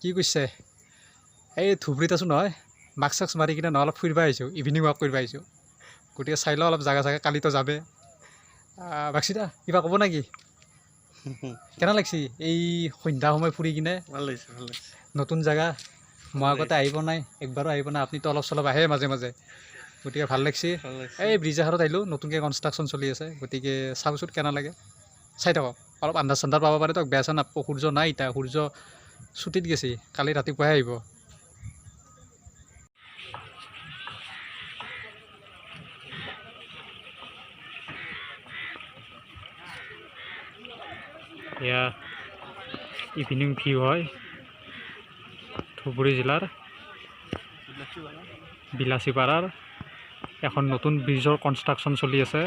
কি কৈছে এই ধুবুৰীত আছোঁ নহয় মাস্ক চাস্ক মাৰি কিনে নহয় অলপ ফুৰিব আহিছোঁ ইভিনিং ৱাক কৰিব আহিছোঁ গতিকে চাই লওঁ অলপ জাগা চাগা কালিতো যাবে বাক্সিতা কিবা ক'ব নেকি কেনে লাগছি এই সন্ধ্যা সময় ফুৰি কিনে ভাল লাগিছে নতুন জাগা মই আগতে আহিব নাই একবাৰো আহিব নাই আপুনিতো অলপ চলপ আহে মাজে মাজে গতিকে ভাল লাগছি এই ব্ৰিজ এখনত আহিলোঁ নতুনকৈ কনষ্ট্ৰাকশ্যন চলি আছে গতিকে চাওঁচোন কেনে লাগে চাই থাকক অলপ আন্ধাৰ চান্ধাৰ পাব পাৰে তো বেয়া চেয়া নাপাব সূৰ্য নাই এতিয়া সূৰ্য ছুটিত গেছি কালি ৰাতিপুৱাহে আহিব এয়া ইভিনিং ভিউ হয় ধুবুৰী জিলাৰ বিলাসীপাৰাৰ এখন নতুন ব্ৰিজৰ কনষ্ট্ৰাকশ্যন চলি আছে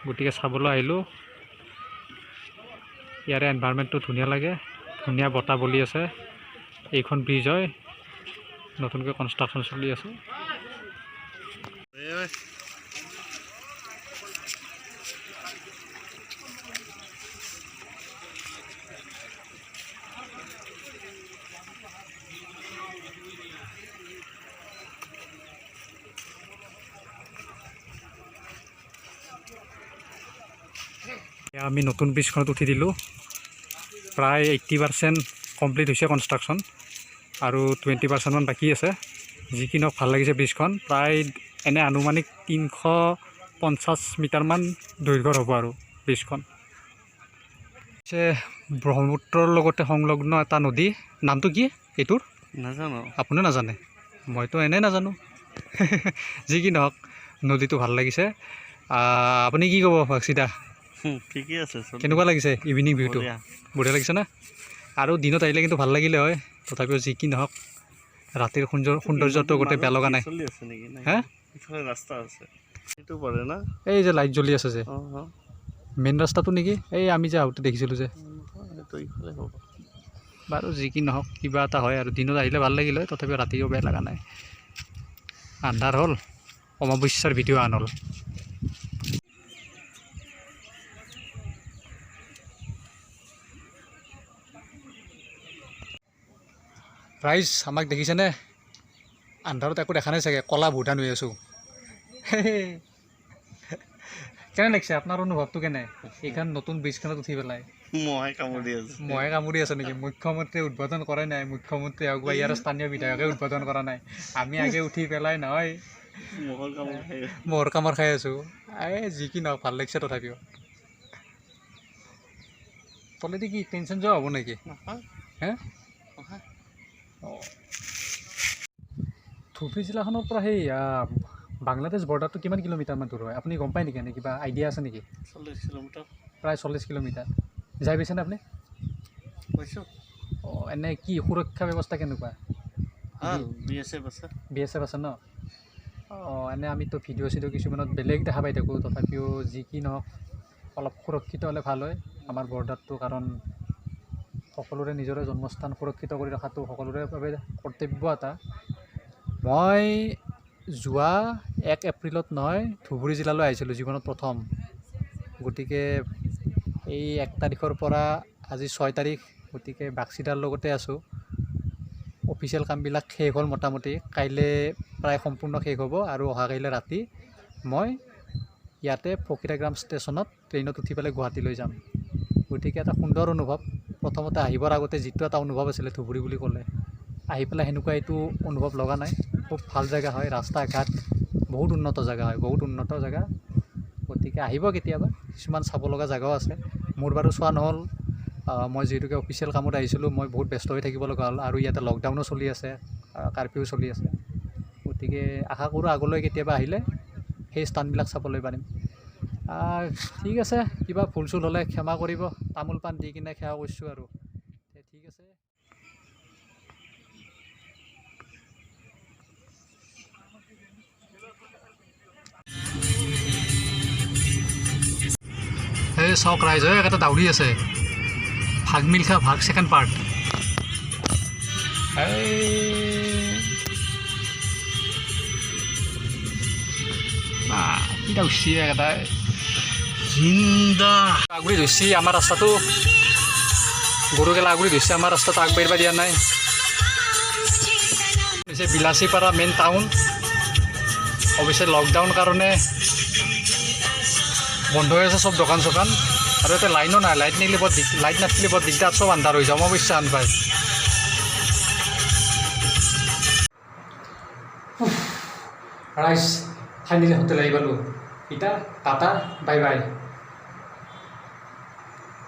গতিকে চাবলৈ আহিলোঁ ইয়াৰে এনভাইৰনমেণ্টটো ধুনীয়া লাগে ধুনীয়া বতাহ বলি আছে এইখন ব্ৰিজ হয় নতুনকৈ কনষ্ট্ৰাকশ্যন চলি আছে আমি নতুন ব্ৰিজখনত উঠি দিলোঁ প্ৰায় 80% কমপ্লিট হৈছে কনষ্ট্ৰাকশ্যন আৰু 20% মান বাকী আছে যি কি নহওক ভাল লাগিছে ব্ৰিজখন প্ৰায় এনে আনুমানিক 350 মিটাৰমান দৈৰ্ঘ্যৰ হ'ব আৰু ব্ৰিজখন ব্ৰহ্মপুত্ৰৰ লগতে সংলগ্ন এটা নদী নামটো কি এইটোৰ নাজানো আপুনিও নাজানে মইতো এনেই নাজানো যি কি নহওক নদীটো ভাল লাগিছে আপুনি কি ক'ব বাক্সিতা ঠিকেই আছে কেনেকুৱা লাগিছে ইভিনিং ভিউটো বঢ়িয়া লাগিছে না আৰু দিনত আহিলে কিন্তু ভাল লাগিলে হয় তথাপিও যি কি নহওক ৰাতিৰ সৌন্দৰ্যটো গোটেই বেয়া লগা নাই হে ৰাস্তা আছে এইটো পৰে না এই যে লাইট জ্বলি আছে যে মেইন ৰাস্তাটো নেকি এই আমি যে আহোঁতে দেখিছিলোঁ যে বাৰু যি কি নহওক কিবা এটা হয় আৰু দিনত আহিলে ভাল লাগিলে হয় তথাপিও ৰাতিও বেয়া লগা নাই আন্ধাৰ হ'ল অমাৱস্যাৰ ভিডিঅ' আন হ'ল ৰাইজ আমাক দেখিছেনে আন্ধাৰত একো দেখা নাই চাগে কলা ভূটান হৈ আছোঁ কেনে লাগিছে আপোনাৰ অনুভৱটো কেনে এইখন নতুন ব্ৰিজখনত উঠি পেলাই মহে কামুৰি আছে নেকি মুখ্যমন্ত্ৰীয়ে উদ্বোধন কৰাই নাই মুখ্যমন্ত্ৰী হওক বা ইয়াৰ স্থানীয় বিধায়কে উদ্বোধন কৰা নাই আমি আগে উঠি পেলাই নহয় মহৰ কামৰ খাই আছোঁ এই যি কি নহওক ভাল লাগিছে তথাপিও তলেদি কি টেনশ্যন যোৱা হ'ব নেকি হে ধুবুৰী জিলাখনৰ পৰা সেই বাংলাদেশ বৰ্ডাৰটো কিমান কিলোমিটাৰমান দূৰ হয় আপুনি গম পায় নেকি এনে কিবা আইডিয়া আছে নেকি 40 কিলোমিটাৰ প্ৰায় 40 কিলোমিটাৰ যাই পাইছেনে আপুনি অঁ এনে কি সুৰক্ষা ব্যৱস্থা কেনেকুৱা BSF আছে ন অঁ এনে আমিতো ভিডিঅ' চিডিঅ' কিছুমানত বেলেগ দেখা পাই থাকোঁ তথাপিও যি কি নহওক অলপ সুৰক্ষিত হ'লে ভাল হয় আমাৰ বৰ্ডাৰটো কাৰণ সকলোৰে নিজৰে জন্মস্থান সুৰক্ষিত কৰি ৰখাটো সকলোৰে বাবে কৰ্তব্য এটা মই যোৱা 1 এপ্ৰিলত নহয় ধুবুৰী জিলালৈ আহিছিলোঁ জীৱনত প্ৰথম গতিকে এই 1 তাৰিখৰ পৰা আজি 6 তাৰিখ গতিকে বাক্সিতাৰ লগতে আছোঁ অফিচিয়েল কামবিলাক শেষ হ'ল মোটামুটি কাইলৈ প্ৰায় সম্পূৰ্ণ শেষ হ'ব আৰু অহাকাইলৈ ৰাতি মই ইয়াতে ফকিৰাগ্ৰাম ষ্টেচনত ট্ৰেইনত উঠি পেলাই গুৱাহাটীলৈ যাম গতিকে এটা সুন্দৰ অনুভৱ প্ৰথমতে আহিবৰ আগতে যিটো এটা অনুভৱ আছিলে ধুবুৰী বুলি ক'লে আহি পেলাই সেনেকুৱা এইটো অনুভৱ লগা নাই খুব ভাল জেগা হয় ৰাস্তা ঘাট বহুত উন্নত জেগা হয় বহুত উন্নত জেগা গতিকে আহিব কেতিয়াবা কিছুমান চাব লগা জেগাও আছে মোৰ বাৰু চোৱা নহ'ল মই যিহেতুকে অফিচিয়েল কামত আহিছিলোঁ মই বহুত ব্যস্ত হৈ থাকিব লগা হ'ল আৰু ইয়াতে লকডাউনো চলি আছে কাৰ্ফিউ চলি আছে গতিকে আশা কৰোঁ আগলৈ কেতিয়াবা আহিলে সেই স্থানবিলাক চাবলৈ পাৰিম ঠিক আছে কিবা ভুল চুল হ'লে ক্ষমা কৰিব তামোল পাণ দি কিনে সেৱা কৰিছোঁ আৰু ঠিক আছে এই চাওক ৰাইজ এটা দাউৰি আছে ভাগ মিল্খা ভাগ ছেকেণ্ড পাৰ্ট কিটা উঠছি একেটাই জিন্দা আগুৰি ধৰিছি আমাৰ ৰাস্তাটো গৰুগেলা আগুৰি ধৰিছে আমাৰ ৰাস্তাটো আগবাঢ়িব দিয়া নাই পিছে বিলাচীপাৰা মেইন টাউন অৱশ্যে লকডাউন কাৰণে বন্ধ হৈ আছে চব দোকান চোকান আৰু ইয়াতে লাইনো নাই লাইট নিলে বৰ লাইট নাথাকিলে বৰ দিগদাৰ চব আন্ধাৰ হৈ যাওঁ মই অৱশ্যে আন পায় ৰাইজ ফাইনেলি হোটেল আহি পালোঁ এতিয়া টাটা বাই বাই